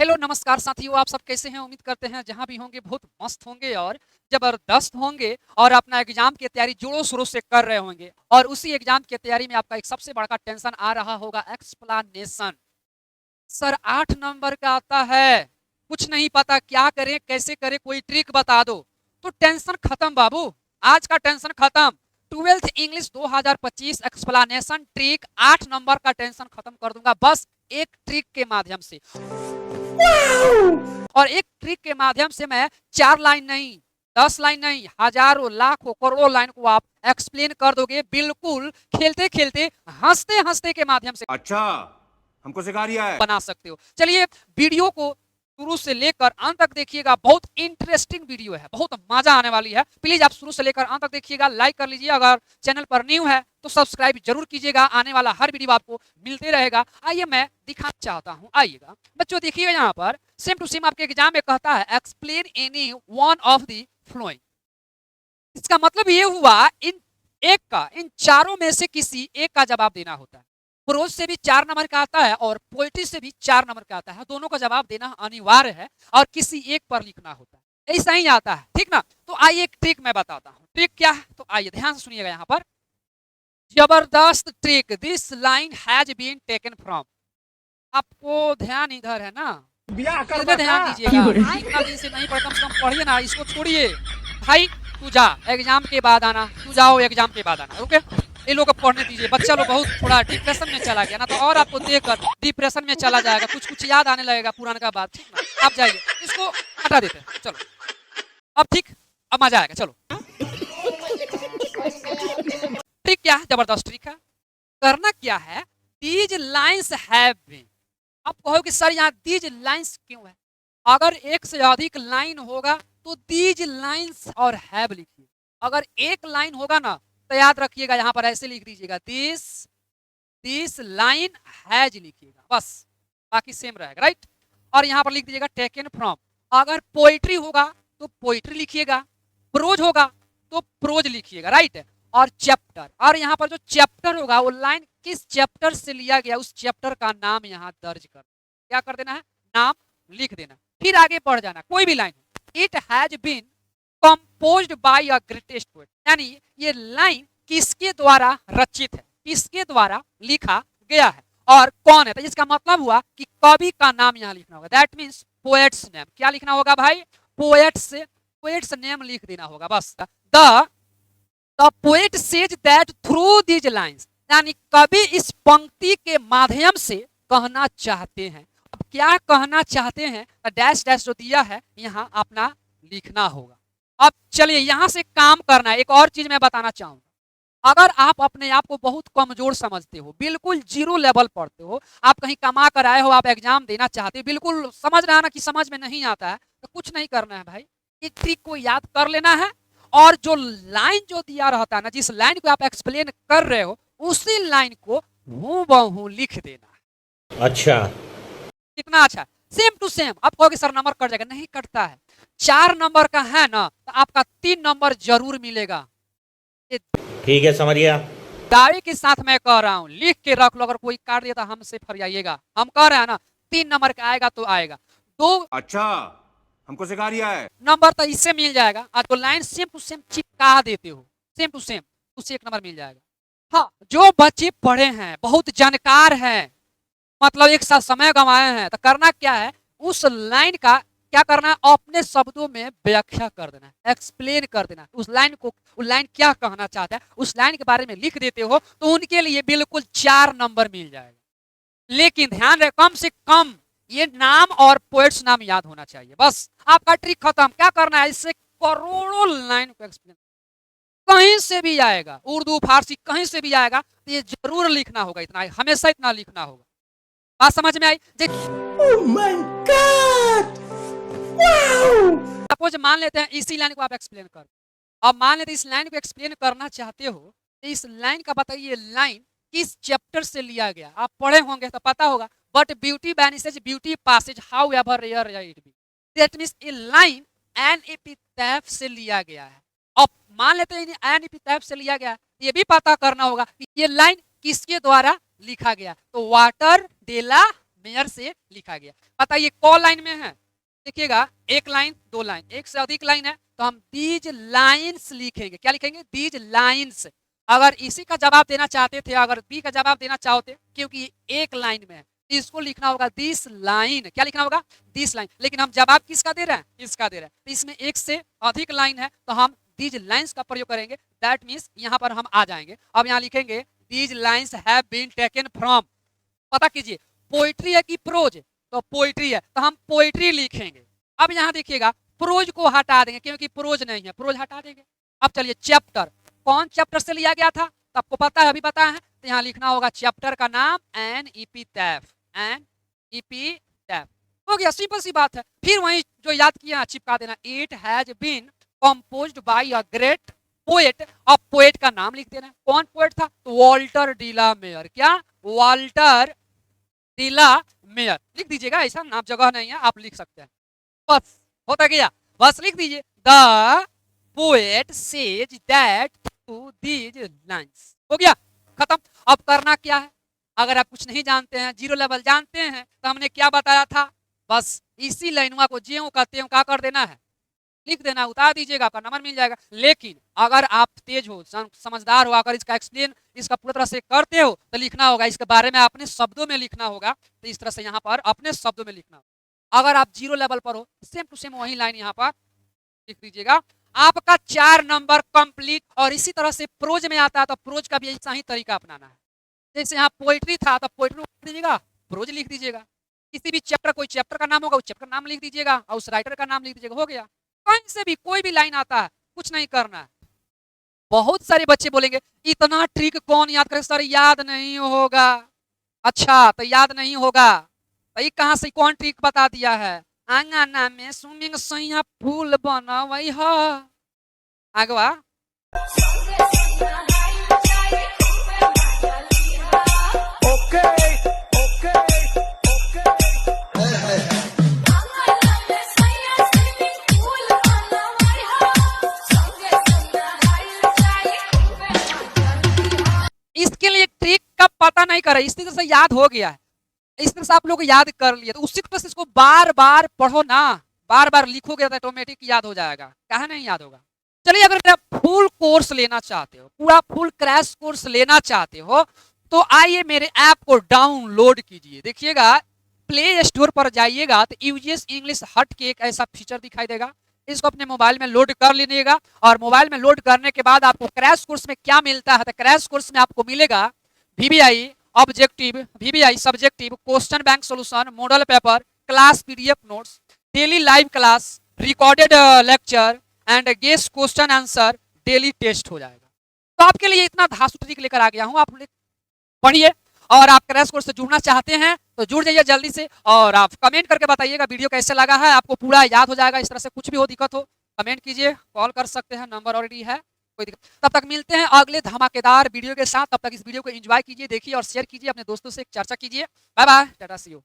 Hello नमस्कार साथियों, आप सब कैसे हैं? उम्मीद करते हैं जहां भी होंगे बहुत मस्त होंगे और जबरदस्त होंगे और अपना एग्जाम की तैयारी जोरों शोरों से कर रहे होंगे। और उसी एग्जाम की तैयारी में आपका एक सबसे बड़ा टेंशन आ रहा होगा, एक्सप्लेनेशन। सर 8 नंबर का आता है, कुछ नहीं पता, क्या करें कैसे करें, कोई ट्रिक बता दो। तो टेंशन खत्म बाबू, आज का टेंशन खत्म। 12th English 2025 explanation trick 8 number का टेंशन खत्म कर दूंगा बस एक ट्रिक के माध्यम से। और एक ट्रिक के माध्यम से मैं 4 लाइन नहीं, 10 लाइन नहीं, हजारों लाखों करोड़ों लाइन को आप एक्सप्लेन कर दोगे, बिल्कुल खेलते खेलते हंसते हंसते के माध्यम से। अच्छा, हमको सिखा रिया है। बना सकते हो। चलिए वीडियो को शुरू से लेकर अंत तक देखिएगा, बहुत इंटरेस्टिंग वीडियो है, बहुत मजा आने वाली है। प्लीज आप शुरू से लेकर अंत तक देखिएगा, लाइक कर लीजिए, अगर चैनल पर न्यू है तो सब्सक्राइब जरूर कीजिएगा, आने वाला हर वीडियो आपको मिलते रहेगा। आइए मैं दिखाना चाहता हूं, आइएगा बच्चों देखिएगा, यहाँ पर सेम टू सेम आपके एग्जाम में कहता है explain any one of the flowing. इसका मतलब ये हुआ इन चारों में से किसी एक का जवाब देना होता है। प्रोज से भी 4 नंबर का आता है और पोएट्री से भी 4 नंबर का आता है, दोनों का जवाब देना अनिवार्य है और किसी एक पर लिखना होता है, ऐसा ही आता है, ठीक ना। तो आइए एक ट्रिक मैं बताता हूँ, ट्रिक क्या है तो आइए ध्यान से सुनिएगा। यहाँ पर जबरदस्त trick, this line has been taken from. आपको ध्यान इधर है ना, इधर ध्यान दीजिएगा, इतना दिन से नहीं पढ़े, कम से कम पढ़िए ना, इसको छोड़िए। भाई तू जा, एग्जाम के बाद आना, तू जाओ एग्जाम के बाद आना, ओके। ये लोग को पढ़ने दीजिए, बच्चा लोग बहुत थोड़ा डिप्रेशन में चला गया ना, तो और आपको देखकर डिप्रेशन में चला जाएगा, कुछ कुछ याद आने लगेगा पुराना का बात, ठीक ना। आप जाइए, इसको हटा देते हैं, चलो अब ठीक, अब मजा आएगा, चलो। ट्रिक क्या है, जबरदस्त ट्रिक है। करना क्या है, दीज लाइन्स हैव बीन। आप कहोगे सर यहाँ दीज लाइन्स क्यों है? अगर एक से अधिक लाइन होगा तो दीज लाइन्स और हैव लिखिए। अगर एक लाइन होगा ना तो याद रखिएगा, यहाँ पर ऐसे लिख दीजिएगा, दिस लाइन हैज लिखिएगा बस, बाकी सेम रहेगा, राइट। और यहाँ पर लिख दीजिएगा टेकन फ्रॉम। अगर पोइट्री होगा तो पोइट्री लिखिएगा, प्रोज होगा तो प्रोज लिखिएगा, राइट। और चैप्टर, और यहाँ पर जो चैप्टर होगा वो लाइन किस चैप्टर से लिया गया, उस चैप्टर का नाम यहाँ दर्ज कर, क्या कर देना है, नाम लिख देना, फिर आगे बढ़ जाना, कोई भी line. It has been composed by a greatest poet, यानी ये लाइन किसके द्वारा रचित है, किसके द्वारा लिखा गया है और कौन है, तो इसका मतलब हुआ कि कवि का नाम यहाँ लिखना होगा, दैट मीन्स पोएट्स नेम। क्या लिखना होगा भाई, पोएट्स नेम लिख देना होगा बस। The poet says that through these lines, यानी कवि इस पंक्ति के माध्यम से कहना चाहते हैं। अब क्या कहना चाहते हैं, डैश डैश जो दिया है यहाँ अपना लिखना होगा। अब चलिए यहाँ से काम करना है, एक और चीज मैं बताना चाहूंगा। अगर आप अपने आप को बहुत कमजोर समझते हो, बिल्कुल जीरो लेवल पढ़ते हो, आप कहीं कमा कर आए हो, आप एग्जाम देना चाहते हो, बिल्कुल समझ रहा है ना कि समझ में नहीं आता है, तो कुछ नहीं करना है भाई, इस ट्रिक को याद कर लेना है और जो लाइन जो दिया रहता है ना, जिस लाइन को आप एक्सप्लेन कर रहे हो उसी लाइन को हूबहू लिख देना है। अच्छा, कितना अच्छा, सेम टू सेम। आप कहोगे सर नंबर कट जाएगा, नहीं कटता है। 4 नंबर का है ना तो आपका 3 नंबर जरूर मिलेगा, ठीक है, समझ गया। दावे के साथ मैं कह रहा हूं, लिख के रख लो, अगर कोई काट दिया तो हमसे फरियाइएगा, हम कह रहे हैं ना 3 नंबर का आएगा तो आएगा। 2 अच्छा, हमको सिखा रिया है। नंबर तो इससे मिल जाएगा, आज तो लाइन सेम टू सेम चिपका देते हो, सेम टू सेम, उससे 1 नंबर मिल जाएगा। हाँ, जो बच्चे पढ़े हैं, बहुत जानकार हैं, मतलब एक साथ समय गंवाए हैं, तो करना क्या है, उस लाइन का क्या करना है, अपने शब्दों में व्याख्या कर देना है, एक्सप्लेन कर देना है उस लाइन को, उस लाइन क्या कहना चाहता है उस लाइन के बारे में लिख देते हो तो उनके लिए बिल्कुल 4 नंबर मिल जाएगा। लेकिन ध्यान रहे, कम से कम ये नाम और पोएट्स नाम याद होना चाहिए, बस आपका ट्रिक खत्म। क्या करना है, इससे करोड़ों लाइन को एक्सप्लेन, कहीं से भी आएगा, उर्दू फारसी कहीं से भी आएगा तो ये जरूर लिखना होगा, इतना हमेशा इतना लिखना होगा। बात समझ में आई? ओह माय गॉड, सपोज मान लेते हैं इसी लाइन को आप एक्सप्लेन कर, अब मान लेते हैं इस लाइन को एक्सप्लेन करना चाहते हो तो इस लाइन का बताइए लाइन किस चैप्टर से लिया गया, आप पढ़े होंगे तो पता होगा, but beauty vanishes beauty passes however rare it be, that means a line an epithet से लिया गया है। अब मान लेते हैं एन एपिथेट से लिया गया, ये भी पता करना होगा कि ये लाइन किसके द्वारा लिखा गया, तो वाटर डेला मेयर से लिखा गया। बताइए कौन लाइन में है? देखिएगा, एक लाइन, दो लाइन, एक से अधिक लाइन है तो हम दीज लाइन्स लिखेंगे। क्या लिखेंगे? These lines. अगर इसी का जवाब देना चाहते थे, अगर बी का जवाब देना चाहते, क्योंकि एक लाइन में है, इसको लिखना होगा दिस लाइन। क्या लिखना होगा? This line. लेकिन हम जवाब किसका दे रहे हैं? इसका दे रहे हैं, तो इसमें एक से अधिक लाइन है तो हम दीज लाइन्स का प्रयोग करेंगे। दैट मीन्स यहाँ पर हम आ जाएंगे। अब यहाँ लिखेंगे these lines have been taken from. पता कीजिए पोइट्री है कि प्रोज? तो पोइट्री है तो हम पोइट्री लिखेंगे। अब यहाँ देखिएगा प्रोज को हटा देंगे क्योंकि प्रोज नहीं है, प्रोज हटा देंगे। अब चलिए चैप्टर, कौन चैप्टर से लिया गया था? तो आपको पता है, अभी पता है, तो यहाँ लिखना होगा चैप्टर का नाम एनईपीटेफ। एनईपीटेफ हो गया, सिंपल सी बात है। फिर वही जो याद किया चिपका देना। It has been composed by a great poet. अब पोएट का नाम लिख देना। कौन पोएट था? तो वॉल्टर डिला मेयर। क्या? वॉल्टर डिला मेयर लिख दीजिएगा, ऐसा नाम जगह नहीं है, आप लिख सकते हैं। बस होता गया, बस लिख दीजिए the poet says that to these lines. हो गया, खत्म। अब करना क्या है? अगर आप कुछ नहीं जानते हैं, जीरो लेवल जानते हैं, तो हमने क्या बताया था? बस इसी लाइनवा को ज्यों का त्यों क्या कर देना है? लिख देना, उतार दीजिएगा, आपका नंबर मिल जाएगा। लेकिन अगर आप तेज हो, समझदार हो, अगर इसका एक्सप्लेन इसका पूरी तरह से करते हो तो लिखना होगा इसके बारे में अपने शब्दों में लिखना होगा। तो इस तरह से यहाँ पर अपने शब्दों में लिखना होगा। अगर आप जीरो लेवल पर हो, सेम टू सेम वही लाइन यहाँ पर लिख दीजिएगा। आपका 4 नंबर कंप्लीट। और इसी तरह से प्रोज में आता है तो प्रोज का भी ऐसा ही तरीका अपनाना है। जैसे यहाँ पोइट्री था तो पोइट्री लिख दीजिएगा, प्रोज लिख दीजिएगा। किसी भी चैप्टर, कोई चैप्टर का नाम होगा, उस चैप्टर का नाम लिख दीजिएगा और उस राइटर का नाम लिख दीजिएगा। हो गया। कहीं से भी कोई भी लाइन आता है, कुछ नहीं करना है। बहुत सारे बच्चे बोलेंगे इतना ट्रिक कौन याद करे सर? याद नहीं होगा। अच्छा तो याद नहीं होगा तो कहाँ से कौन ट्रिक बता दिया है? आंगना में स्विमिंग सैया फूल बनवई है। आगवा इसके लिए ट्रिक का पता नहीं करे, इस तरह से याद हो गया है, इस तरह से आप लोग याद कर लिए, तो उसी तरह से इसको बार बार पढ़ो ना, बार बार लिखोगे तो ऑटोमेटिक याद हो जाएगा। कहा नहीं याद होगा? चलिए, अगर मेरा फुल कोर्स लेना चाहते हो, पूरा फुल क्रैश कोर्स लेना चाहते हो, तो आइए मेरे ऐप को डाउनलोड कीजिए। देखिएगा प्ले स्टोर पर जाइएगा तो यूजीएस इंग्लिश हट के एक ऐसा फीचर दिखाई देगा। इसको अपने मोबाइल में लोड कर लीजिएगा और मोबाइल में लोड करने के बाद आपको क्रैश कोर्स में क्या मिलता है? तो क्रैश कोर्स में आपको मिलेगा VBI objective, VBI subjective, question bank solution, model paper, class PDF notes, daily live class, recorded lecture and guest question answer, daily test हो जाएगा। तो आपके लिए इतना धांसू ट्रिक लेकर आ गया हूं, आप पढ़िए। और आप क्रैश कोर्स से जुड़ना चाहते हैं तो जुड़ जाइए जल्दी से, और आप कमेंट करके बताइएगा वीडियो कैसे लगा है। आपको पूरा याद हो जाएगा। इस तरह से कुछ भी हो, दिक्कत हो, कमेंट कीजिए, कॉल कर सकते हैं, नंबर ऑलरेडी है, कोई दिक्कत। तब तक मिलते हैं अगले धमाकेदार वीडियो के साथ। तब तक इस वीडियो को एंजॉय कीजिए, देखिए और शेयर कीजिए, अपने दोस्तों से चर्चा कीजिए। Bye bye, tata, see you.